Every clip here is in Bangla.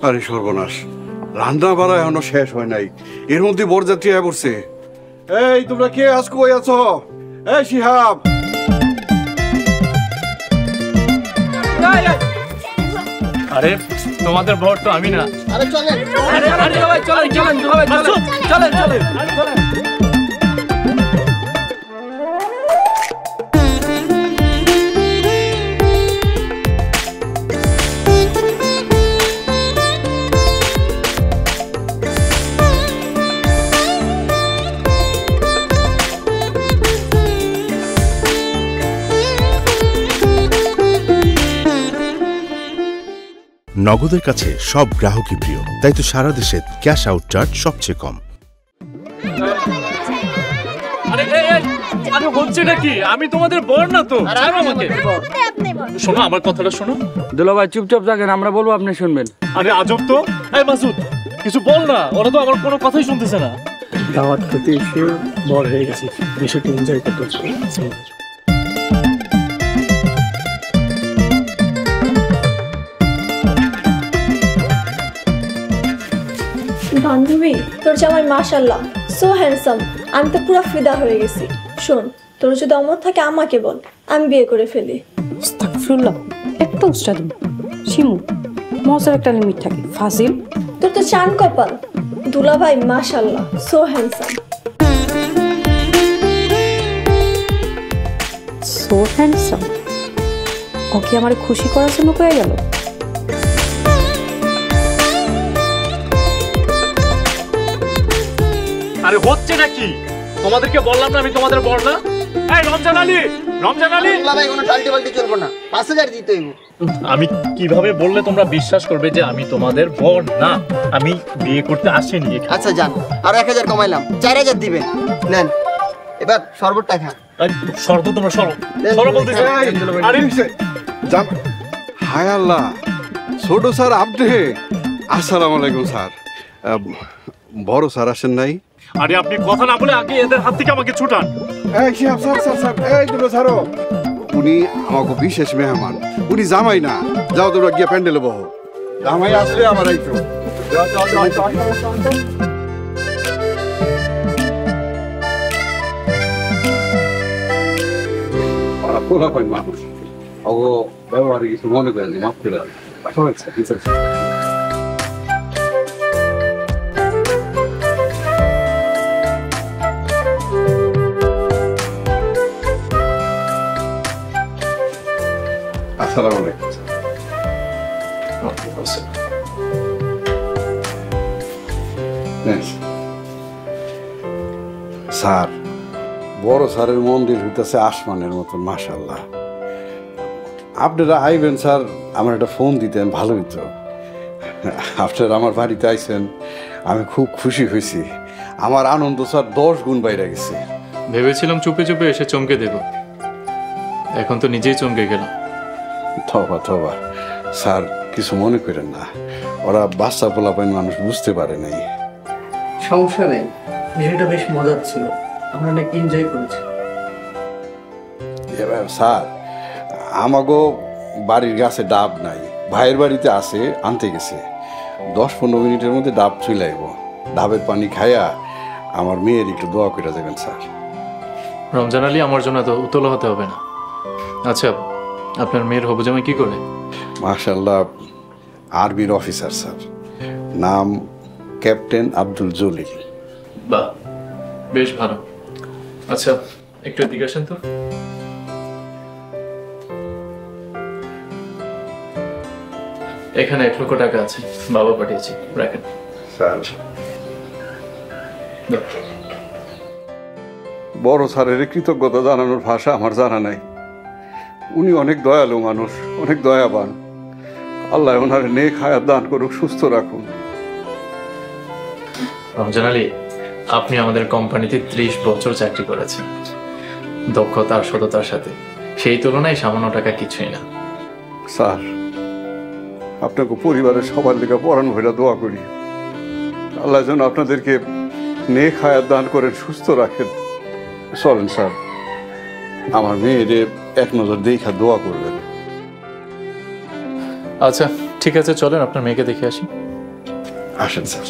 আরে সর্বনাশ, রান্না বাড়া এখনো শেষ হয় নাই, এর মধ্যে বরযাত্রী আয় পড়ছে। এই তোমরা কে আজ কই আছো? এই শিহাব, আরে তোমাদের বর তো আমি না। আরে চলেন, আরে আরে ভাই চলেন চলেন ভাই চলেন চলেন চলেন। নগদের কাছে সব গ্রাহকই প্রিয়, তাই তো সারা দেশে ক্যাশ আউট চার্জ সবচেয়ে কম। আরে হচ্ছেটা কি? আমি তোমাদের বর না তো, ছাড়ো আমাকে। শোনো আমার কথাটা শোনো। দুলা ভাই চুপচাপ থাকেন, আমরা বলবো আপনি শুনবেন। আরে আজব তো। এই মাসুদ কিছু বল না, ওরা তো আমার কোনো কথাই শুনতেছে না। দাওয়াত খেতে এসে বড় হয়ে গেছি, বিষয়টা এনজয় করতে হচ্ছে। বান্ধবী, তোর জামাই মাশাআল্লাহ সো হ্যান্ডসাম, আমি তো পুরো ফিদা হয়ে গেছি। শোন, তোর যদি অমর থাকে আমাকে বল, আমি বিয়ে করে ফেলি। আস্তাগফিরুল্লাহ, একটা উস্তাদ শিমু মজার একটা লিমিট থাকে। ফাজিল, তোর তো চান কপাল। দুলা ভাই মাশাআল্লাহ সো হ্যান্ডসাম। সো হ্যান্ডসাম ও কি আমার খুশি করার জন্য কয়ে গেল? আরে হচ্ছে নাকি? তোমাদেরকে বললাম না আমি তোমাদের বর না। এই রমজান আলী, রমজান আলী, দুলা ভাই কোনো টালটি বালটি চলবো না, 5000 দিতে হইব। আমি কিভাবে বললে তোমরা বিশ্বাস করবে যে আমি তোমাদের বর না? আমি বিয়ে করতে আসিনি এখানে। আচ্ছা যান, আর 1000 কমাইলাম, 4000 দিবেন। নেন এবার শরবতটা খান। শর্ত তোমরা সরো সরো বলতেছি। আরে জাম, হায় আল্লাহ, ছোট স্যার আপনি? আসসালামু আলাইকুম স্যার। বড় স্যার আসেন নাই? আরে আপনি কথা না বলে আগে এদের হাত থেকে আমাকে ছুটান। এই শিহাব স্যার, স্যার স্যার, এই তোমরা ছাড়ো, উনি আমাকে বিশেষ মেহমান, উনি জামাই না। যাও তোমরা গিয়ে প্যান্ডেলে বহো, জামাই আসলে আমার আইতো। যাও যাও যাও যাও। পোলা পাই মানুষ, ওগো ব্যবহারে কিছু মনে করেন, মাফ করে দেন। আসসালামু আলাইকুম। স্যার, বড় স্যারের মন্দির হইতেছে আসমানের মতন, মাশাআল্লাহ। আপনারা আইবেন স্যার, আমার একটা ফোন দিতেন ভালো হইতো। আপনারা আমার বাড়িতে আইছেন, আমি খুব খুশি হয়েছি। আমার আনন্দ স্যার 10 গুণ বাইরে গেছে। ভেবেছিলাম চুপে চুপে এসে চমকে দেব, এখন তো নিজেই চমকে গেলাম। থবা থবা স্যার, কিছু মনে করেন না, ওরা বাচ্চা পোলাপাইন মানুষ, বুঝতে পারে নাই। সমস্যা নেই, বিষয়টা বেশ মজার ছিল, আমরা অনেক এনজয় করেছি। স্যার, আমাগো বাড়ির গাছে ডাব নাই, ভাইয়ের বাড়িতে আছে, আনতে গেছে। 10-15 মিনিটের মধ্যে ডাব চলে আইব। ডাবের পানি খাইয়া আমার মেয়ের একটু দোয়া করে দেবেন স্যার। রমজান আলী, আমার জন্য তো উতলা হতে হবে না, আচ্ছা, আপনার মেয়ের হবু জামাই কি করে? মাশাল্লাহ, আর্মির অফিসার স্যার, নাম ক্যাপ্টেন আব্দুল জলিল। বাহ, বেশ ভালো। আচ্ছা, একটু এদিকে আসেন তো। এখানে 1 লক্ষ টাকা আছে, বাবা পাঠিয়েছি, রাখেন। স্যার, দাও। বড় স্যারের কৃতজ্ঞতা জানানোর ভাষা আমার জানা নাই। উনি অনেক দয়ালু মানুষ, অনেক দয়াবান। আল্লাহ ওনার নেক হায়াত দান করুক, সুস্থ রাখুন। রমজান আলী, আপনি আমাদের কোম্পানিতে 30 বছর চাকরি করেছেন, দক্ষতা আর সততার সাথে। সেই তুলনায় সামান্য টাকা কিছুই না। স্যার, আপনাকে পরিবারের সবার দিকে পরাণ ভরে দোয়া করি। আল্লাহ যেন আপনাদেরকে নেক হায়াত দান করেন, সুস্থ রাখেন। চলেন স্যার, আমার মেয়েদের এক নজর দেখা দোয়া করবেন। আচ্ছা ঠিক আছে, চলেন আপনার মেয়েকে দেখে আসি। আসেন স্যার।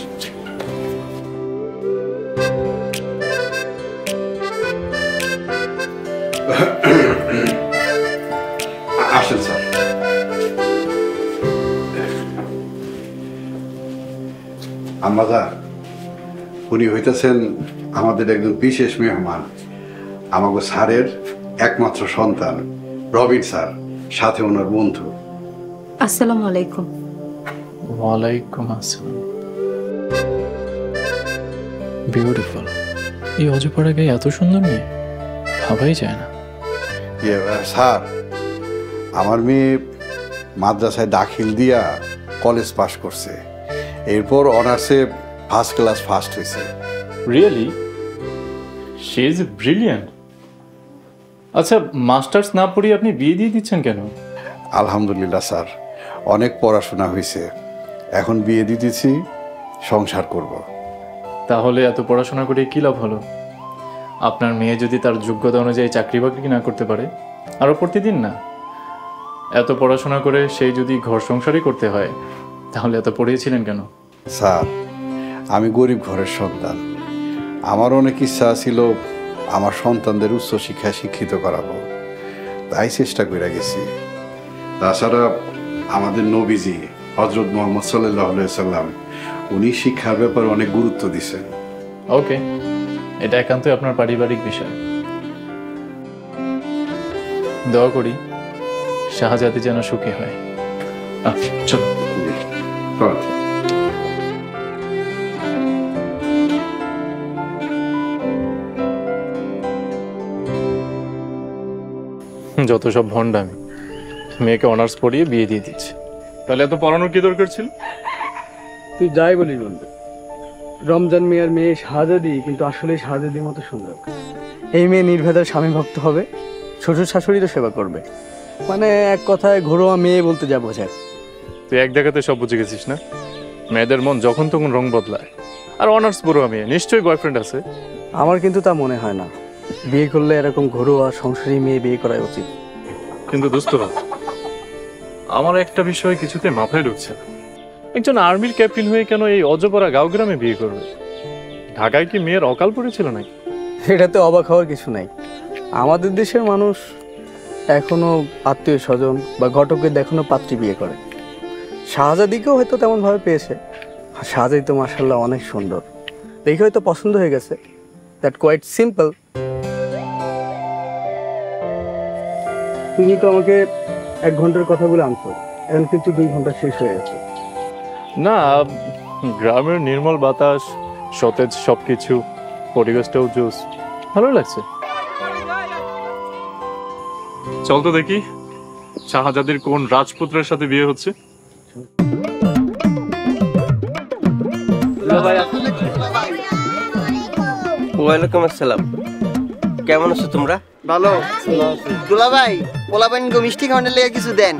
আসেন স্যার। আম্মাদা, উনি হইতেছেন আমাদের একজন বিশেষ মেহমান, আমাকে স্যারের একমাত্র সন্তান রবিন স্যার, সাথে ওনার বন্ধু। আসসালামু আলাইকুম। ওয়ালাইকুম আসসালাম। বিউটিফুল। এই অজপাড়া গায়ে এত সুন্দর মেয়ে ভাবাই যায় না। স্যার, আমার মেয়ে মাদ্রাসায় দাখিল দিয়া কলেজ পাশ করছে, এরপর অনার্সে ফার্স্ট ক্লাস ফার্স্ট হয়েছে। রিয়েলি? She is brilliant. আচ্ছা, মাস্টার্স না পড়িয়ে আপনি বিয়ে দিয়ে দিচ্ছেন কেন? আলহামদুলিল্লাহ স্যার, অনেক পড়াশোনা হয়েছে, এখন বিয়ে দিতেছি, সংসার করব। তাহলে এত পড়াশোনা করে কি লাভ হলো? আপনার মেয়ে যদি তার যোগ্যতা অনুযায়ী চাকরি বাকরি না করতে পারে, আরও প্রতিদিন না, এত পড়াশোনা করে সেই যদি ঘর সংসারই করতে হয়, তাহলে এত পড়িয়েছিলেন কেন? স্যার, আমি গরিব ঘরের সন্তান, আমার অনেক ইচ্ছা ছিল আমার সন্তানদের উচ্চশিক্ষায় শিক্ষিত করাবো, তাই চেষ্টা করে গেছি। তাছাড়া আমাদের নবীজি হজরত মোহাম্মদ সাল্লাল্লাহু আলাইহি সাল্লাম, উনি শিক্ষার ব্যাপারে অনেক গুরুত্ব দিয়েছেন। ওকে, এটা একান্তই আপনার পারিবারিক বিষয়। দোয়া করি শাহজাদি যেন সুখী হয়। চলো। যত সব ভণ্ডামি, মেয়েকে অনার্স পড়িয়ে বিয়ে দিয়ে দিচ্ছে। তাহলে এত পড়ানোর কি দরকার ছিল? তুই যাই বলিস বন্ধু, রমজান মিয়ার মেয়ে শাহজাদি কিন্তু আসলে শাহজাদির মতো সুন্দর। এই মেয়ে নির্ভেদার স্বামী ভক্ত হবে, শ্বশুর শাশুড়িরও সেবা করবে, মানে এক কথায় ঘরোয়া মেয়ে বলতে যা বোঝায়। তুই এক জায়গাতে সব বুঝে গেছিস না? মেয়েদের মন যখন তখন রং বদলায়। আর অনার্স পড়ুয়া মেয়ে, নিশ্চয়ই বয়ফ্রেন্ড আছে। আমার কিন্তু তা মনে হয় না। বিয়ে করলে এরকম ঘরোয়া সংসারী মেয়ে বিয়ে করা উচিত। কিন্তু দোস্ত, আমার একটা বিষয় কিছুতে মাথায় ঢুকছে না। একজন আর্মির ক্যাপ্টেন হয়ে কেন এই অজপাড়া গাঁও গ্রামে বিয়ে করবে? ঢাকায় কি মেয়ের অকাল পড়েছিল নাকি? এটাতে অবাক হওয়ার কিছু নাই। আমাদের দেশের মানুষ এখনো আত্মীয় স্বজন বা ঘটকের দেখানো পাত্রী বিয়ে করে। শাহজাদিকেও হয়তো তেমনভাবে পেয়েছে। আর শাহজাদি তো মাশাআল্লাহ অনেক সুন্দর, দেখে হয়তো পছন্দ হয়ে গেছে। That quite simple. তুমি তো আমাকে 1 ঘন্টার কথা বলে আনছো, এখন কিন্তু 2 ঘন্টা শেষ হয়ে গেছে। না, গ্রামের নির্মল বাতাস, সতেজ সবকিছু, পরিবেশটাও জোস, ভালো লাগছে। চল তো দেখি শাহজাদির কোন রাজপুত্রের সাথে বিয়ে হচ্ছে। ওয়ালাইকুম আসসালাম। কেমন আছো তোমরা? ভালো। দুলা ভাই, পোলাপাইন গো মিষ্টি খাওয়ানোর লেগে কিছু দেন।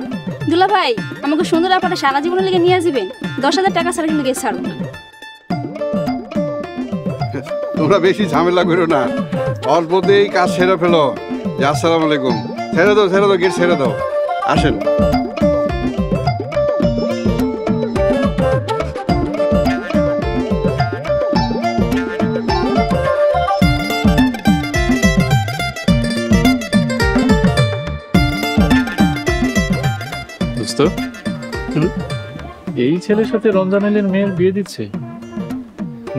দুলা ভাই, আমাকে সুন্দর আপনারা সারা জীবনের লেগে নিয়ে আসবেন। 10,000 টাকা ছাড়া কিন্তু ছাড়ব না। তোমরা বেশি ঝামেলা করো না, অল্পতেই কাজ সেরে ফেলো। আসসালামু আলাইকুম। ছেড়ে দাও, গেট ছেড়ে দাও, আসেন। এই ছেলের সাথে রমজান আলীর মেয়ের বিয়ে দিচ্ছে?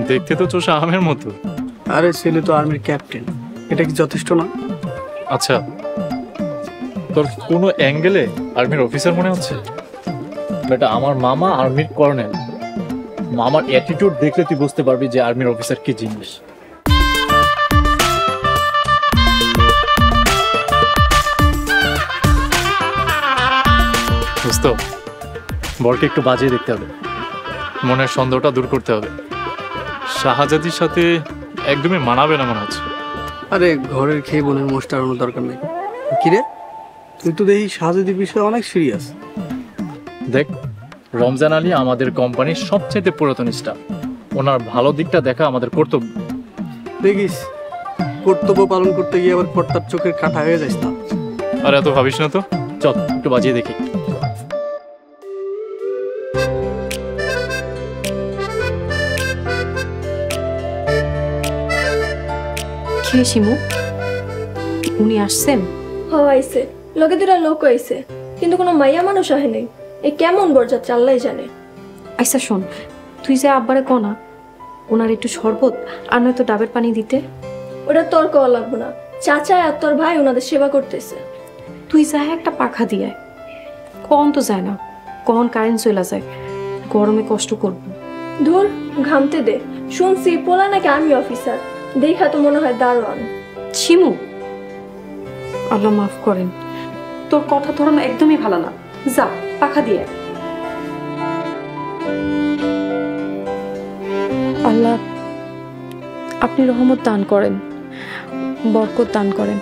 দেখতে তো চোষা আমের মতো। আরে ছেলে তো আর্মির ক্যাপ্টেন, এটা কি যথেষ্ট না? আচ্ছা, তোর কোনো অ্যাঙ্গেলে আর্মির অফিসার মনে হচ্ছে? বেটা, আমার মামা আর্মির কর্নেল। মামার অ্যাটিটিউড দেখলে তুই বুঝতে পারবি যে আর্মির অফিসার কি জিনিস। বুঝতো, বরকে একটু বাজিয়ে দেখতে হবে, মনের সন্দেহটা দূর করতে হবে। শাহজাদির সাথে একদমই মানাবে না মনে হচ্ছে। আরে ঘরের খেয়ে বোনের মোষ টাড়ানোর দরকার নেই। কিরে, তুই তো দেখি শাহজাদির বিষয়ে অনেক সিরিয়াস। দেখ, রমজান আলী আমাদের কোম্পানির সবচেয়ে পুরাতন স্টাফ। ওনার ভালো দিকটা দেখা আমাদের কর্তব্য। দেখিস, কর্তব্য পালন করতে গিয়ে আবার কর্তার চোখের কাটা হয়ে যাস না। আর এত ভাবিস না তো, চল একটু বাজিয়ে দেখি। কে শিমু? উনি আসছেন? হওয়াইছে, লোকে দুটা লোক আইছে, কিন্তু কোনো মাইয়া মানুষ আহে নাই। এ কেমন বরযাত্রী আল্লাহ জানে। আচ্ছা শোন, তুই যে আব্বারে কনা ওনার একটু শরবত আর নয়তো ডাবের পানি দিতে। ওটা তোর কওয়া লাগবো না, চাচা আর তোর ভাই ওনাদের সেবা করতেছে। তুই যা একটা পাখা দিয়ে কখন তো যায় না, কখন কারেন্ট চলে যায়, গরমে কষ্ট করব। ধুর, ঘামতে দে। শুনছি পোলা নাকি আর্মি অফিসার, দেখা তো মনে হয় দারোয়ান। শিমু, আল্লাহ মাফ করেন, তোর কথা ধরন একদমই ভালো না। যা পাখা দিয়ে। আল্লাহ আপনি রহমত দান করেন, বরকত দান করেন,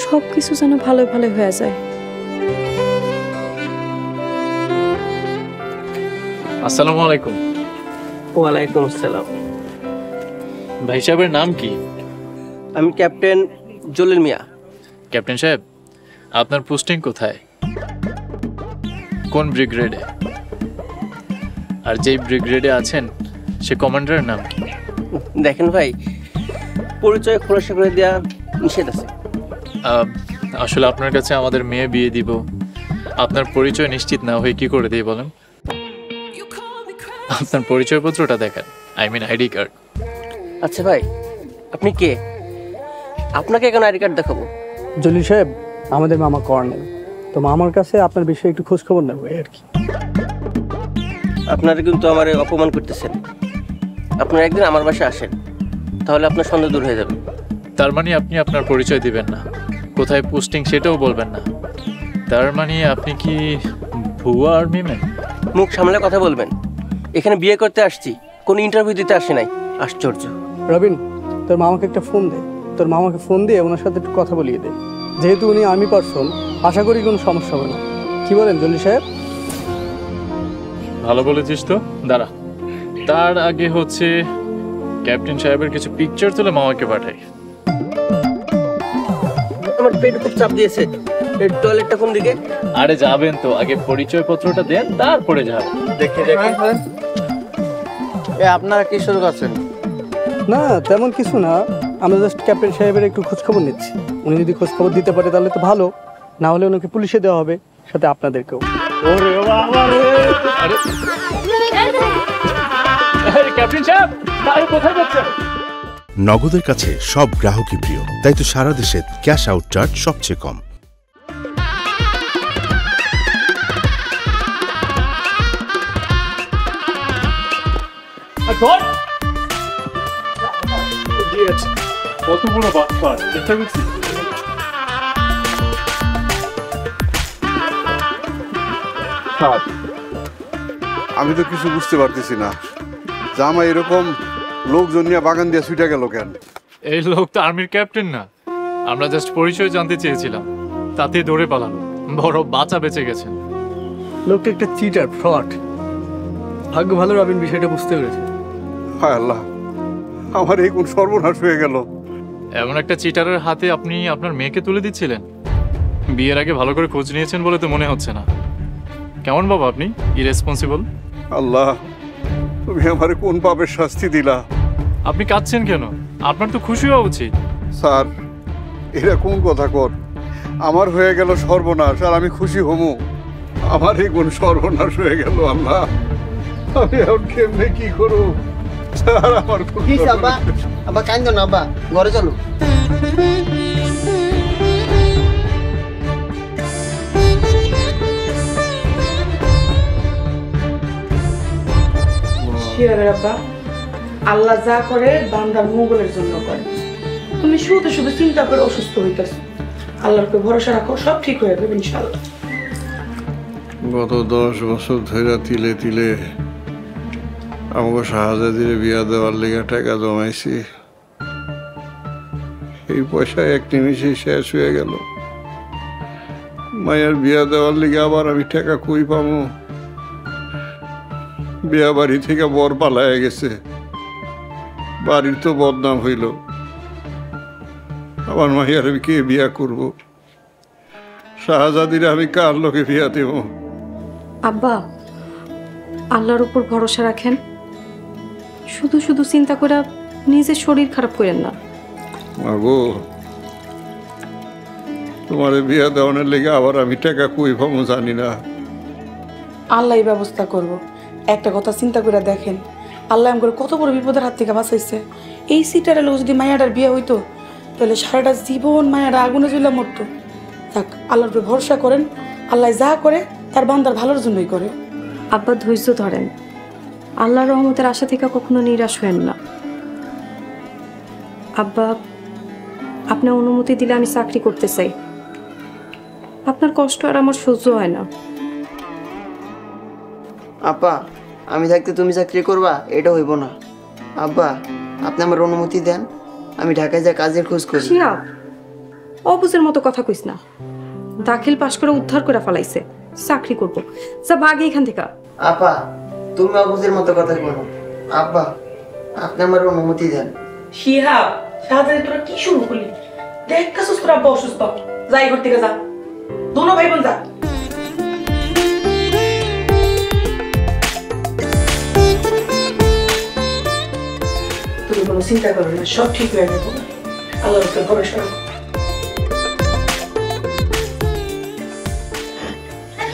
সব কিছু যেন ভালো ভালো হয়ে যায়। আসসালামু আলাইকুম। ওয়ালাইকুম আসসালাম। ভাই সাহেবের নাম কি? আমি ক্যাপ্টেন জলিল মিয়া। ক্যাপ্টেন সাহেব, আপনার পোস্টিং কোথায়? কোন ব্রিগেডে? আর যেই ব্রিগেডে আছেন সে কমান্ডারের নাম কি? দেখেন ভাই, পরিচয় খোলাসা করে দেওয়া নিষেধ আছে। আসলে আপনার কাছে আমাদের মেয়ে বিয়ে দিব, আপনার পরিচয় নিশ্চিত না হয়ে কি করে দিই বলেন? আপনার পরিচয়পত্রটা দেখান, আই মিন আইডি কার্ড। আচ্ছা ভাই, আপনি কে? আপনাকে কেন আইডি কার্ড দেখাবো? জলিল সাহেব আমাদের মামা কর্নেল, তো মামার কাছে আপনার বিষয়ে একটু খোঁজ খবর নেবো আর কি। আপনারা কিন্তু আমার অপমান করতেছেন। আপনারা একদিন আমার বাসায় আসেন, তাহলে আপনার সন্দেহ দূর হয়ে যাবে। তার মানে আপনি আপনার পরিচয় দিবেন না, কোথায় পোস্টিং সেটাও বলবেন না। তার মানে আপনি কি ভুয়া আর্মি ম্যান? মুখ সামলে কথা বলবেন। এখানে বিয়ে করতে আসছি, কোনো ইন্টারভিউ দিতে আসি নাই। আশ্চর্য। রবিন, তোর মামাকে একটা ফোন দে, তোর মামাকে ফোন দিয়ে ওনার সাথে একটু কথা বলিয়ে দে। যেহেতু উনি আর্মি পারসন, আশা করি কোনো সমস্যা হবে না। কি বলেন জলিল সাহেব? ভালো বলেছিস তো, দাঁড়া। তার আগে হচ্ছে ক্যাপ্টেন সাহেবের কিছু পিকচার তুলে মামাকে পাঠাই। আমার পেট খুব চাপ দিয়েছে। টয়লেটটা কোন দিকে? আরে যাবেন তো, আগে পরিচয়পত্রটা দেন, তারপরে যাবেন। দেখে আপনারা কি শুরু করছেন? না তেমন কিছু না, আমরা জাস্ট ক্যাপ্টেন সাহেবের একটু খোঁজখবর নিচ্ছি। উনি যদি খোঁজখবর দিতে পারে তাহলে তো ভালো, না হলে ওনাকে পুলিশে দেওয়া হবে, সাথে আপনাদেরকেও। ওরে বাবা রে! আরে ক্যাপ্টেন সাহেব, আরে কোথায় যাচ্ছেন? নগদের কাছে সব গ্রাহকই প্রিয়, তাই তো সারা দেশে ক্যাশ আউট চার্জ সবচেয়ে কম। কত বড় বাটপার, চেষ্টা করছি। আমি তো কিছু বুঝতে পারতেছি না, জামা এরকম লোকজন নিয়ে বাগান দিয়ে ছুটে গেল কেন? এই লোক তো আর্মির ক্যাপ্টেন না, আমরা জাস্ট পরিচয় জানতে চেয়েছিলাম, তাতে দৌড়ে পালানো। বড় বাঁচা বেঁচে গেছেন। লোকটা একটা চিটার, ফ্রড। ভাগ্য ভালো রবিন বিষয়টা বুঝতে পেরেছে। হায় আল্লাহ, আমার এই কোন সর্বনাশ হয়ে গেল। এমন একটা চিটারের হাতে আপনি আপনার মেয়েকে তুলে দিচ্ছিলেন? বিয়ের আগে ভালো করে খোঁজ নিয়েছেন বলে তো মনে হচ্ছে না। কেমন বাবা আপনি? ইরেসপন্সিবল। আল্লাহ, তুমি আমারে কোন পাপের শাস্তি দিলা? আপনি কাঁদছেন কেন? আপনার তো খুশি হওয়া উচিত। স্যার, এটা কোন কথা কর? আমার হয়ে গেল সর্বনাশ আর আমি খুশি হমু? আমার কোন সর্বনাশ হয়ে গেল আল্লাহ, আমি এখন কেমনে কি করবো স্যার? আমার কি হইছে আব্বা? আব্বা কান্দো না আব্বা, ঘরে চলো। আব্বা, আল্লাহ যা করে বান্দার মঙ্গলের জন্য করে। তুমি শুধু শুধু চিন্তা করে অসুস্থ হইতেছো। আল্লাহর উপর ভরসা রাখো, সব ঠিক হয়ে যাবে ইনশাআল্লাহ। গত 10 বছর ধরে তিলে তিলে আমাকে শাহজাদিরে বিয়া দেওয়ার লেগে টাকা জমাইছি, এই পয়সা এক নিমিষেই শেষ হয়ে গেল। মায়ের বিয়া দেওয়ার লেগে আবার আমি টাকা কই পাবো? বিয়া বাড়ি থেকে বর পালায় গেছে, বাড়ির তো বদনাম হইল। আমার মাইয়ার আমি কে বিয়া করব? শাহজাদিরে আমি কার লোকে বিয়া দেব? আব্বা, আল্লাহর উপর ভরসা রাখেন, শুধু শুধু চিন্তা করে নিজের শরীর খারাপ করেন না। মাগো, তোমার বিয়া দেওয়ানোর লেগে আবার আমি টাকা কই পাবো জানি না। আল্লাহ এই ব্যবস্থা করব। একটা কথা চিন্তা করে দেখেন, আল্লাহ আমাকে কত বড় বিপদের হাত থেকে বাঁচাইছে। এই সিটারে লোক যদি মায়াটার বিয়ে হইতো, তাহলে সারাটা জীবন মায়াটা আগুনে জ্বলে মরতো। থাক, আল্লাহর উপরে ভরসা করেন, আল্লাহ যা করে তার বান্দার ভালোর জন্যই করে। আব্বা ধৈর্য ধরেন, আল্লাহর রহমতের আশা থেকে কখনো নিরাশ হয়েন না। আব্বা, আপনার অনুমতি দিলে আমি চাকরি করতে চাই। আপনার কষ্ট আর আমার সহ্য হয় না। আব্বা, আমি থাকতে তুমি চাকরি করবা এটা হইব না। আব্বা, আপনি আমার অনুমতি দেন, আমি ঢাকায় যা কাজের খোঁজ করি। শিহাব, অবুজের মতো কথা কইস না। দাখিল পাশ করে উদ্ধার করে ফেলাইছে, চাকরি করবো, যা ভাগে এখান থেকে। আপা, তুমি অবুজের মতো কথা বলো। আব্বা, আপনি আমার অনুমতি দেন। শিহাব, শাহজাদি তোরা কি শুরু করলি? দেখ কাসুস তোর আব্বা অসুস্থ, যাই ঘর থেকে যা, দোনো ভাই বোন যা। তুমি কোনো চিন্তা করো না, সব ঠিক হয়ে যাবে। আল্লাহর উপর ভরসা রাখো।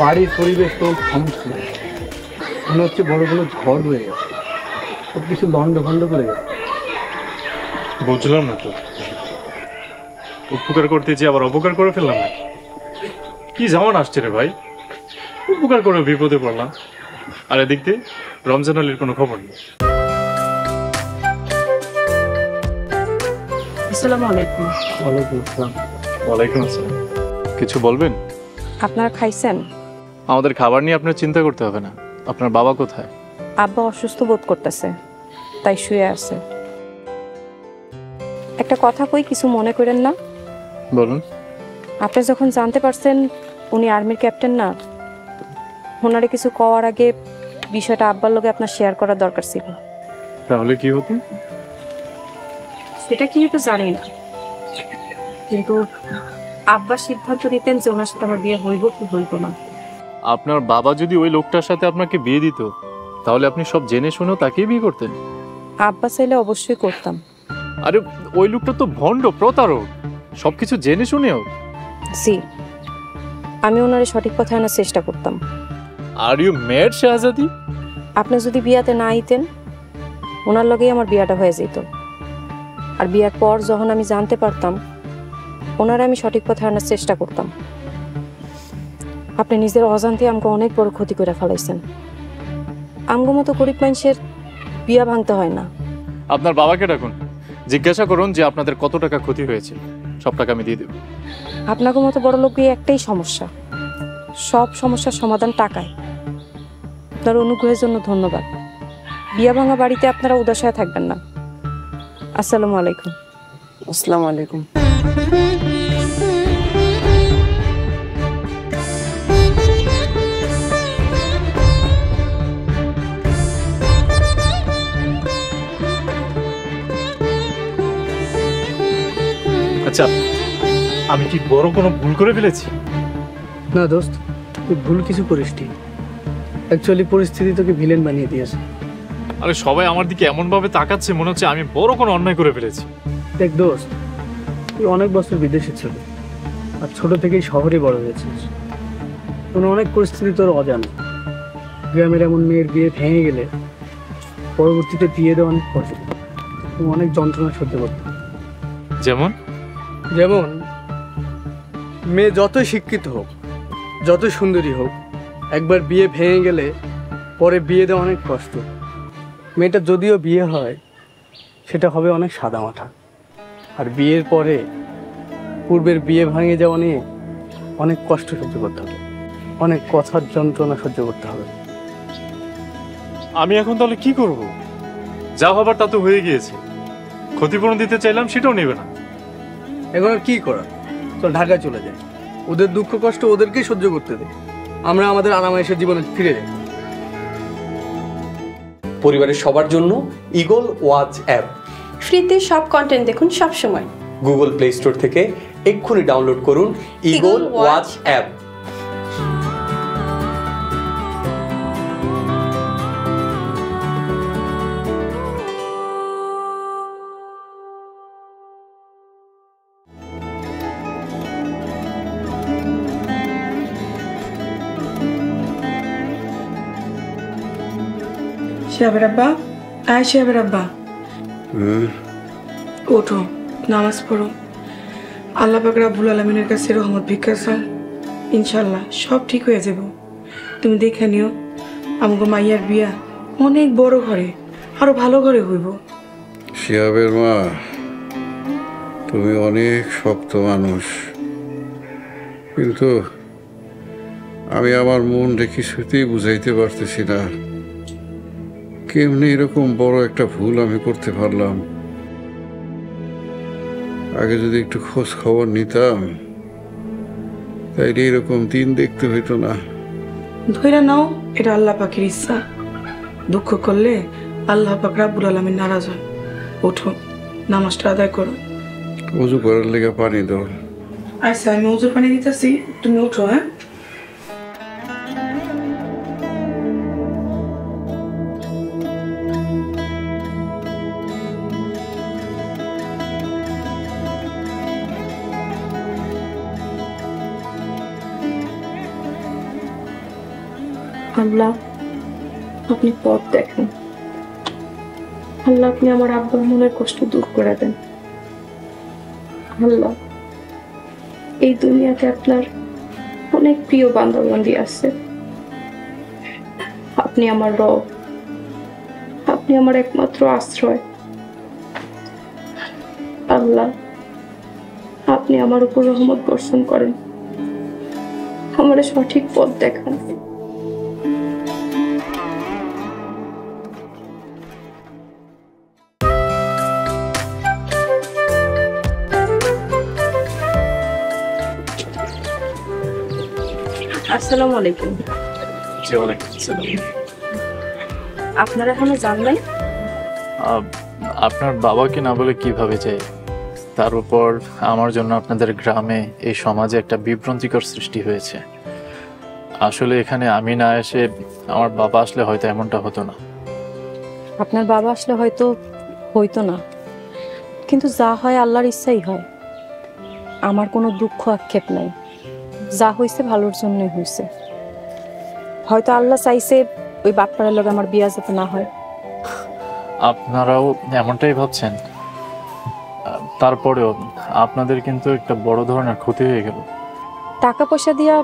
বাড়ির পরিবেশ তো সমস্যা, মনে হচ্ছে বড় বড় ঝড় হয়ে গেছে, সব কিছু লন্ড ভন্ড করে গেছে। বুঝলাম না তো, উপকার করতে যে আবার অপকার করে ফেললাম না। কি জামান আসছে রে ভাই, উপকার করে বিপদে পড়লাম। আর এদিক দিয়ে রমজান আলীর কোনো খবর নেই। আসসালামু আলাইকুম। ওয়ালাইকুম আসসালাম। ওয়ালাইকুম আসসালাম। কিছু বলবেন? আপনারা খাইছেন? আমাদের খাবার নিয়ে আপনার চিন্তা করতে হবে না। আপনার বাবা কোথায়? আব্বা অসুস্থ বোধ করতেছে, তাই শুয়ে আছে। একটা কথা কই, কিছু মনে করেন না? বলুন। আপনি যখন জানতে পারছেন উনি আর্মির ক্যাপ্টেন না, ওনারে কিছু কওয়ার আগে বিষয়টা আব্বার লগে আপনার শেয়ার করার দরকার ছিল। তাহলে কি হতো? সেটা কি হতো জানি না, কিন্তু আব্বা সিদ্ধান্ত নিতেন যে ওনার সাথে আমার বিয়ে হইব কি হইব না। আপনার বাবা যদি ওই লোকটার সাথে আপনাকে বিয়ে দিত, তাহলে আপনি সব জেনে শুনেও তাকেই বিয়ে করতেন? আব্বা চাইলে অবশ্যই করতাম। আরে ওই লোকটা তো ভণ্ড, প্রতারক, সবকিছু জেনে শুনেও। জি, আমি ওনারে সঠিক কথা আনার চেষ্টা করতাম। আর ইউ ম্যাড শাহজাদি? আপনি যদি বিয়াতে না আইতেন, ওনার লগেই আমার বিয়াটা হয়ে যেত। আর বিয়ার পর যখন আমি জানতে পারতাম, ওনারে আমি সঠিক পথে আনার চেষ্টা করতাম। আপনি নিজের অজান্তে আমাকে অনেক বড় ক্ষতি করে ফেলাইছেন। আমগো মতো গরিব মানুষের বিয়া ভাঙতে হয় না। আপনার বাবাকে ডাকুন, জিজ্ঞাসা করুন যে আপনাদের কত টাকা ক্ষতি হয়েছে। সব টাকা আমি দিয়ে দেব। আপনাকে মতো বড় লোকের একটাই সমস্যা, সব সমস্যার সমাধান টাকায়। আপনার অনুগ্রহের জন্য ধন্যবাদ। বিয়া ভাঙা বাড়িতে আপনারা উদাস হয়ে থাকবেন না। আসসালামু আলাইকুম। আসসালামু আলাইকুম। আচ্ছা, আমি কি বড় কোনো ভুল করে ফেলেছি? না দোস্ত, তুই ভুল কিছু করিসনি। অ্যাকচুয়ালি পরিস্থিতি তোকে ভিলেন বানিয়ে দিয়েছে। আরে সবাই আমার দিকে এমন ভাবে তাকাচ্ছে, মনে হচ্ছে আমি বড় কোনো অন্যায় করে ফেলেছি। দেখ দোস্ত, তুই অনেক বছর বিদেশে ছিল আর ছোট থেকেই শহরে বড় হয়েছিস। কোনো অনেক পরিস্থিতি তোর অজানা। গ্রামের এমন মেয়ের বিয়ে ভেঙে গেলে পরবর্তীতে বিয়ে দেওয়া অনেক কঠিন, অনেক যন্ত্রণা সহ্য করতে। যেমন যেমন মেয়ে যতই শিক্ষিত হোক, যতই সুন্দরী হোক, একবার বিয়ে ভেঙে গেলে পরে বিয়ে দেওয়া অনেক কষ্ট। মেয়েটা যদিও বিয়ে হয় সেটা হবে অনেক সাদামাটা, আর বিয়ের পরে পূর্বের বিয়ে ভেঙে যাওয়া নিয়ে অনেক কষ্ট সহ্য করতে হবে, অনেক কথার যন্ত্রণা সহ্য করতে হবে। আমি এখন তাহলে কি করব? যা হবার তা তো হয়ে গিয়েছে। ক্ষতিপূরণ দিতে চাইলাম, সেটাও নেবে না। এখন আর কি করার? চল ঢাকায় চলে যায়, ওদের দুঃখ কষ্ট ওদেরকেই সহ্য করতে দে, আমরা আমাদের আরামায়েশের জীবনে ফিরে যাই। পরিবারের সবার জন্য ইগল ওয়াচ অ্যাপ ফ্রিতে সব কন্টেন্ট দেখুন সব সময়। গুগল প্লে স্টোর থেকে এক্ষুনি ডাউনলোড করুন ইগল ওয়াচ অ্যাপ। শিহাবের আব্বা, আয় শিহাবের আব্বা, ওঠো, নামাজ পড়ো, আল্লাহ পাক রাব্বুল আলামিনের কাছে রহমত ভিক্ষা চাও, ইনশাল্লাহ সব ঠিক হয়ে যাব। তুমি দেখে নিও আমগো মাইয়ার বিয়া অনেক বড় ঘরে, আরো ভালো ঘরে হইব। শিহাবের মা, তুমি অনেক শক্ত মানুষ, কিন্তু আমি আমার মনটা কিছুতেই বুঝাইতে পারতেছি না কেমনি এরকম বড় একটা ভুল আমি করতে পারলাম। আগে যদি একটু খোঁজ খবর নিতাম তাইলে এরকম দিন দেখতে হইতো না। ধইরা নাও, এটা আল্লাহ পাকের ইচ্ছা। দুঃখ করলে আল্লাহ পাক রাব্বুল আলামিন নারাজ হয়। ওঠো, নামাজটা আদায় করো। ওযু করার লেগে পানি দাও। আচ্ছা, আমি ওযুর পানি দিতেছি, তুমি ওঠো। হ্যাঁ, আল্লাহ আপনি পথ দেখেন, আল্লাহ আপনি আমার আব্বার মনের কষ্ট দূর করে দেন। আল্লাহ এই দুনিয়াতে আপনার অনেক প্রিয় বান্দা-বান্দি আছে, আপনি আমার রব, আপনি আমার একমাত্র আশ্রয়। আল্লাহ আপনি আমার উপর রহমত বর্ষণ করেন, আমার সঠিক পথ দেখান। আসসালামু আলাইকুম। জি ওয়ালাইকুম আসসালাম। আপনারা এখনো যান নাই? আপনার বাবাকে না বলে কিভাবে যায়? তার উপর আমার জন্য আপনাদের গ্রামে এই সমাজে একটা বিভ্রান্তিকর সৃষ্টি হয়েছে। আসলে এখানে আমি না এসে আমার বাবা আসলে হয়তো এমনটা হতো না। আপনার বাবা আসলে হয়তো হইতো না, কিন্তু যা হয় আল্লাহর ইচ্ছাই হয়। আমার কোনো দুঃখ আক্ষেপ নাই, যা হয়েছে ভালোর জন্যই হয়েছে। হয়তো আল্লাহ চাইছে ওই বাটপাড়ার লোক আমার বিয়া যাতে না হয়। আপনারাও এমনটাই ভাবছেন? তারপরেও আপনাদের কিন্তু একটা বড় ধরনের ক্ষতি হয়ে গেল। টাকা পয়সা দিয়া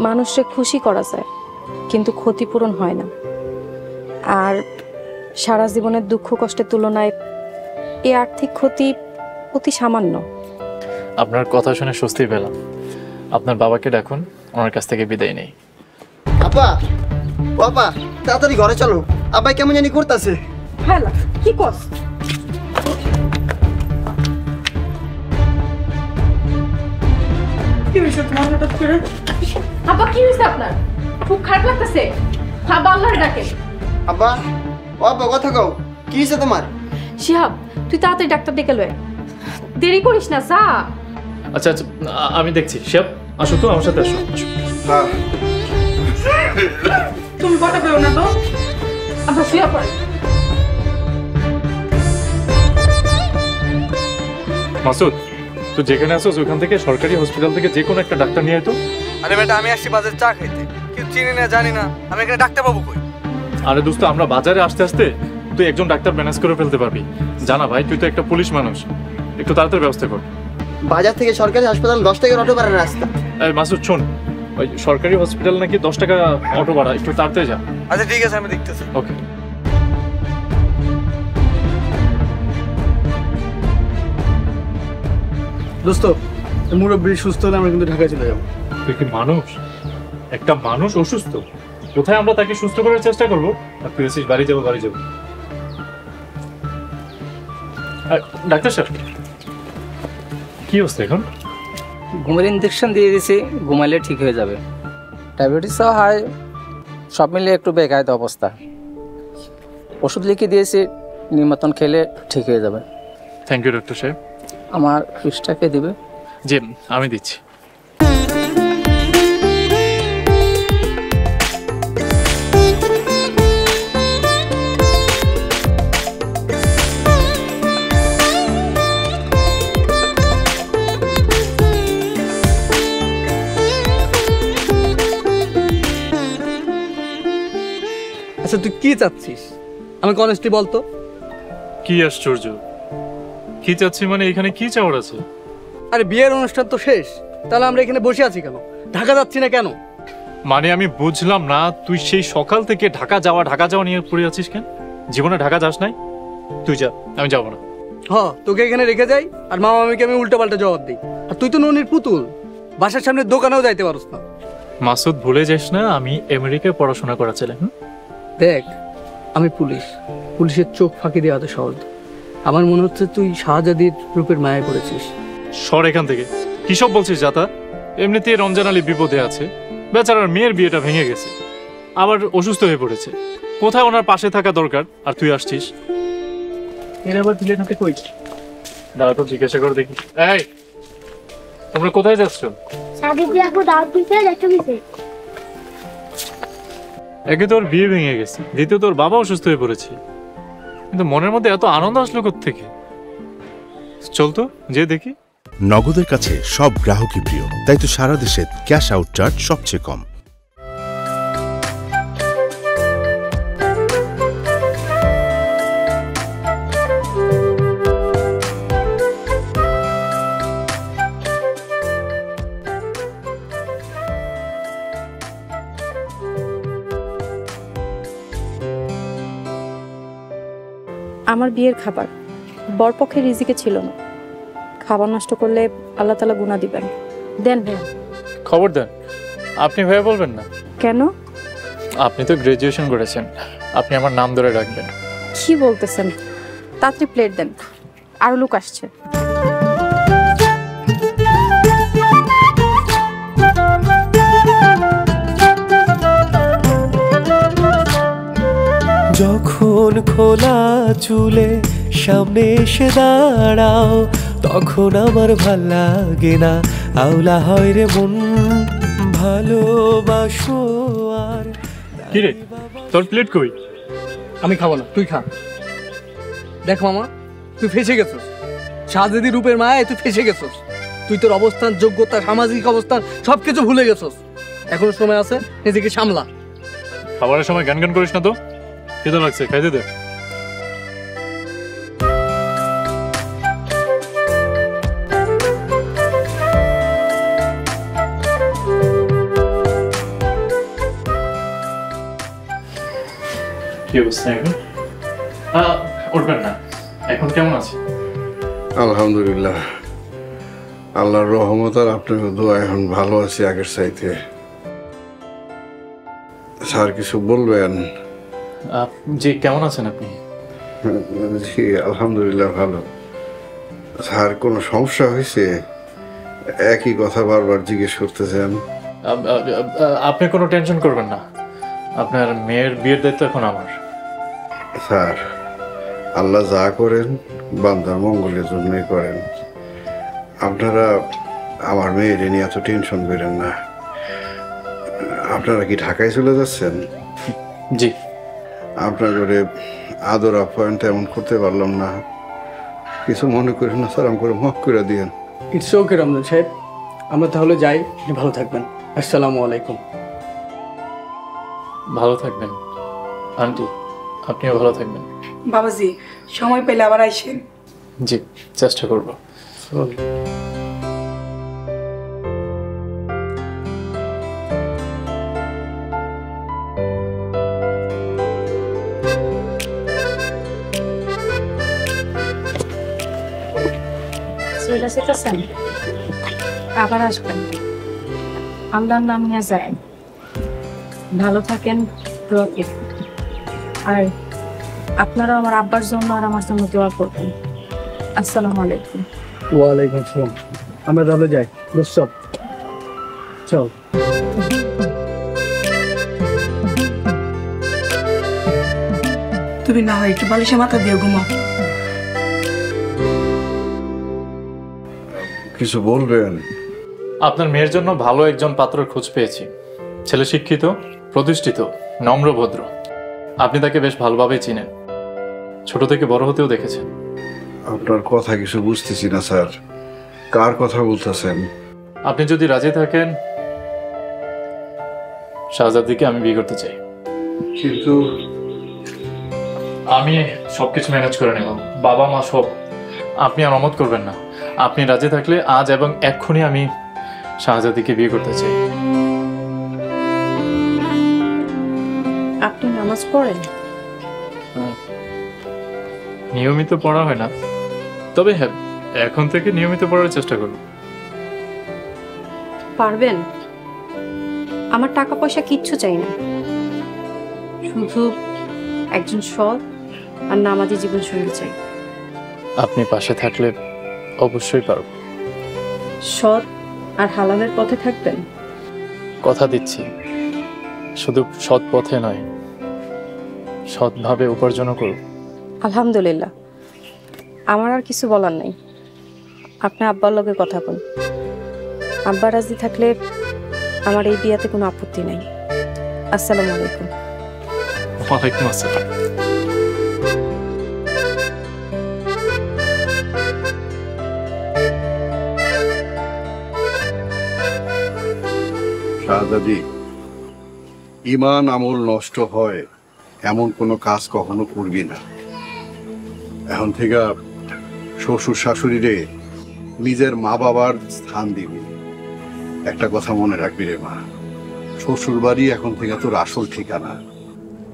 মানুষকে খুশি করা যায়, কিন্তু ক্ষতিপূরণ হয় না। আর সারা জীবনের দুঃখ কষ্টের তুলনায় এই আর্থিক ক্ষতি অতি সামান্য। আপনার কথা শুনে স্বস্তি পেলাম। আপনার বাবাকে ডাকুন, ওনার কাছ থেকে বিদায় নেই। আপা, বাবা তাড়াতাড়ি ঘরে চলো, আব্বাই কেমন জানি করতেছে। হ্যাঁ, কি কস? কি হয়েছে তোমার হঠাৎ করে? আব্বা কি হয়েছে আপনার? খুব খারাপ লাগতেছে? আব্বা আল্লাহর ডাকে। আব্বা, ও আব্বা কথা কও, কি হয়েছে তোমার? শিহাব, তুই তাড়াতাড়ি ডাক্তার ডেকে লয়, দেরি করিস না, যা। আচ্ছা আচ্ছা, আমি দেখছি। শিহাব আসো তো, আমার সাথে আসো। হ্যাঁ, তুমি কথা পেও না তো? আব্বা শুয়ে পড়ে। মাসুদ, তুই যেখানে আসোস ওখান থেকে সরকারি হসপিটাল থেকে যে কোনো একটা ডাক্তার নিয়ে আয় তো। আরে বেটা আমি আসছি বাজারে চা খাইতে, কেউ চিনি না জানি না, আমি এখানে ডাক্তার বাবু কই? আরে দোস্ত, আমরা বাজারে আসতে আসতে তুই একজন ডাক্তার ম্যানেজ করে ফেলতে পারবি। জানা ভাই, তুই তো একটা পুলিশ মানুষ, একটু তাড়াতাড়ি ব্যবস্থা কর। বাজার থেকে সরকারি হাসপাতাল 10 টাকার অটো ভাড়া রাস্তা। এই মাসুদ শোন, ওই সরকারি হসপিটাল নাকি 10 টাকা অটো ভাড়া, একটু তাড়াতাড়ি যা। আচ্ছা ঠিক আছে, আমি দেখতেছি। ওকে। দোস্ত, মুরব্বী সুস্থ হলে আমরা কিন্তু ঢাকায় চলে যাবো। তুই কি মানুষ? একটা মানুষ অসুস্থ, কোথায় আমরা তাকে সুস্থ করার চেষ্টা করবো, আর তুই এসেছিস বাড়ি যাবো বাড়ি যাবো। ডাক্তার সাহেব, কি অবস্থা এখন? ঘুমের ইনজেকশন দিয়ে দিয়েছি, ঘুমাইলে ঠিক হয়ে যাবে। ডায়াবেটিসও হাই, সব মিলিয়ে একটু বেকায়দা অবস্থা। ওষুধ লিখে দিয়েছি, নিমতন খেলে ঠিক হয়ে যাবে। থ্যাংক ইউ ডক্টর সাহেব। আমার ফিসটাকে দিবে? জি আমি দিচ্ছি। আচ্ছা তুই কি চাচ্ছিস আমাকে অনেস্টলি বলতো? কি আশ্চর্য, কি চাচ্ছি মানে এখানে কি চাওয়ার আছে? আরে বিয়ের অনুষ্ঠান তো শেষ, তাহলে আমরা এখানে বসে আছি কেন? ঢাকা যাচ্ছি না কেন? মানে আমি বুঝলাম না, তুই সেই সকাল থেকে ঢাকা যাওয়া নিয়ে পড়ে আছিস কেন? জীবনে ঢাকা যাস নাই? তুই যা, আমি যাবো না। হ্যাঁ, তোকে এখানে রেখে যাই আর মামা মামিকে আমি উল্টো পাল্টা জবাব দিই। আর তুই তো ননির পুতুল, বাসার সামনে দোকানেও যাইতে পারস না। মাসুদ, ভুলে যাস না আমি আমেরিকায় পড়াশোনা করা ছিলাম। দেখ, আমি পুলিশ, পুলিশের চোখ ফাঁকি দেওয়াতে সহজ। আমার মনে হচ্ছে তুই শাহজাদির রূপের মায়ায় পড়েছিস। সর এখান থেকে, কি সব বলছিস যাতা? এমনিতেই রমজান আলী বিপদে আছে, বেচারার মেয়ের বিয়েটা ভেঙে গেছে, আবার অসুস্থ হয়ে পড়েছে, কোথায় ওনার পাশে থাকা দরকার, আর তুই আসছিস। এর আবার দিলে নাকি কই? দাঁড়া তো জিজ্ঞাসা করে দেখি। এই তোমরা কোথায় যাচ্ছ? একে তোর বিয়ে ভেঙে গেছে, দ্বিতীয় তোর বাবা অসুস্থ হয়ে পড়েছে, কিন্তু মনের মধ্যে এত আনন্দ আসলো কোত্থেকে? চল তো যে দেখি। নগদের কাছে সব গ্রাহকই প্রিয়, তাই তো সারা দেশে ক্যাশ আউট চার্জ সবচেয়ে কম। আমার বিয়ের খাবার বরপক্ষের রিজিকে ছিল না, খাবার নষ্ট করলে আল্লাহ তাআলা গুনাহ দিবেন। দেন ভাইয়া। খবর দেন, আপনি ভাইয়া বলবেন না কেন? আপনি তো গ্রাজুয়েশন করেছেন, আপনি আমার নাম ধরে রাখবেন। কি বলতেছেন? তাড়াতাড়ি প্লেট দেন, আরো লোক আসছে। যখন খোলা চুলে সামনে এসে দাঁড়াও, তখন আমার ভাল লাগে না, আউলা হয় রে মন, ভালোবাসো আর। কি রে, তোর প্লেট কই? আমি খাবো না, তুই খা। দেখ মামা, তুই ফেসে গেছিস, শাহজাদি রূপের মায়ায় তুই ফেসে গেছিস। তুই তোর অবস্থান, যোগ্যতা, সামাজিক অবস্থান সবকিছু ভুলে গেছিস। এখনো সময় আছে, নিজেকে সামলা। খাবারের সময় গান গান করিস না তো, খেতে লাগছে, খাইতে দে। কি অবস্থা এখন? উঠবেন না, এখন কেমন আছে? আলহামদুলিল্লাহ, আল্লাহর রহমত আর আপনার দোয়া এখন ভালো আছি আগের চাইতে। স্যার কিছু বলবেন? জি, কেমন আছেন আপনি? জি আলহামদুলিল্লাহ ভালো। স্যার কোনো সমস্যা হয়েছে? একই কথা বারবার জিজ্ঞেস করতেছেন। আপনি কোনো টেনশন করবেন না, আপনার মেয়ের বিয়ের দায়িত্ব এখন আমার। স্যার, আল্লাহ যা করেন বান্দার মঙ্গলের জন্যই করেন। আপনারা আমার মেয়ের নিয়ে এত টেনশন করেন না। আপনারা কি ঢাকায় চলে যাচ্ছেন? জি। আপনার ঘরে আদর আপ্যায়ন তেমন করতে পারলাম না, কিছু মনে করেন না স্যার, আমাকে মাফ করে দিয়েন। ইটস ওকে রমজান সাহেব, আমরা তাহলে যাই, ভালো থাকবেন। আসসালামু আলাইকুম। ভালো থাকবেন আন্টি, আপনিও ভালো থাকবেন। বাবাজি সময় পেলে আবার আইসেন। জি, চেষ্টা করব। চলে যেতেছেন, আবার আসবেন। আল্লাহর নাম নিয়ে যায়। ভালো থাকেন, দোয়া করবেন। আর আপনারা আমার আব্বার জন্য আর আমার জন্য দোয়া করবেন। আসসালামু আলাইকুম। ওয়ালাইকুম আসসালাম। আমরা তাহলে যাই। দোস্ত চল। তুমি না হয় একটু বালিশে মাথা দিয়ে ঘুমাও। কিছু বলবেন? আপনার মেয়ের জন্য ভালো একজন পাত্রের খোঁজ পেয়েছি। ছেলে শিক্ষিত, প্রতিষ্ঠিত, নম্র, ভদ্র। আপনি তাকে বেশ ভালোভাবেই চিনেন, ছোট থেকে বড় হতেও দেখেছেন। আপনার কথা কিছু বুঝতেছি না স্যার, কার কথা বলতেছেন? আপনি যদি রাজি থাকেন, শাহজাদিকে আমি বিয়ে করতে চাই। কিন্তু আমি সবকিছু ম্যানেজ করে নেব, বাবা মা সব। আপনি আর অমত করবেন না। আপনি রাজি থাকলে আজ এবং এক্ষুনি আমি শাহজাদিকে বিয়ে করতে চাই। আপনি নামাজ পড়েন? নিয়মিত পড়া হয় না, তবে হ্যাঁ, এখন থেকে নিয়মিত পড়ার চেষ্টা করব। পারবেন? আমার টাকা পয়সা কিচ্ছু চাই না, শুধু একজন সৎ আর নামাজি জীবনসঙ্গী চাই। আপনি পাশে থাকলে অবশ্যই পারব। সৎ আর হালালের পথে থাকবেন? কথা দিচ্ছি, শুধু সৎ পথে নয়, সৎভাবে উপার্জনও করব। আলহামদুলিল্লাহ, আমার আর কিছু বলার নাই। আপনার আব্বার লগে কথা বল। আব্বা রাজি থাকলে আমার এই বিয়াতে কোনো আপত্তি নাই। আসসালামু আলাইকুম। ওয়ালাইকুম আসসালাম। শাহজাদি, ইমান আমল নষ্ট হয় এমন কোনো কাজ কখনো করবি না। এখন থেকে শ্বশুর শাশুড়িরে নিজের মা বাবার স্থান দিবি। একটা কথা মনে রাখবি রে মা, শ্বশুর বাড়ি এখন থেকে তোর আসল ঠিকানা।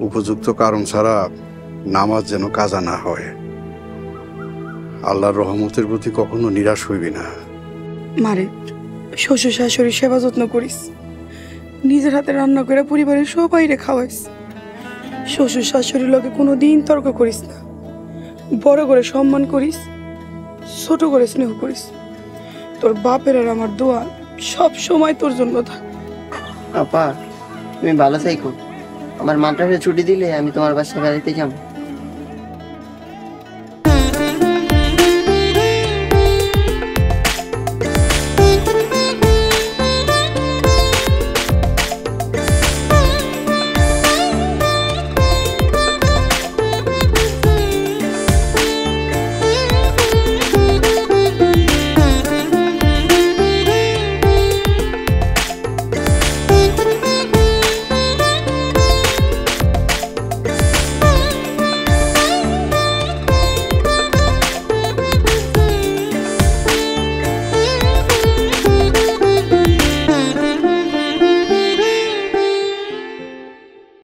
উপযুক্ত কারণ ছাড়া নামাজ যেন কাজা না হয়। আল্লাহর রহমতের প্রতি কখনো নিরাশ হইবি না। মারে শ্বশুর শাশুড়ি সেবা যত্ন করিস, নিজের হাতে রান্না করে পরিবারের সবাইরে খাওয়াইস। শ্বশুর শাশুড়ির লগে কোনো দিন তর্ক করিস না, বড় করে সম্মান করিস, ছোট করে স্নেহ করিস। তোর বাপের আর আমার দোয়া সব সময় তোর জন্য থাক। আপা তুমি ভালো থাইকো। আমার মাদ্রাসায় ছুটি দিলে আমি তোমার বাসায় বেড়াইতে যাবো।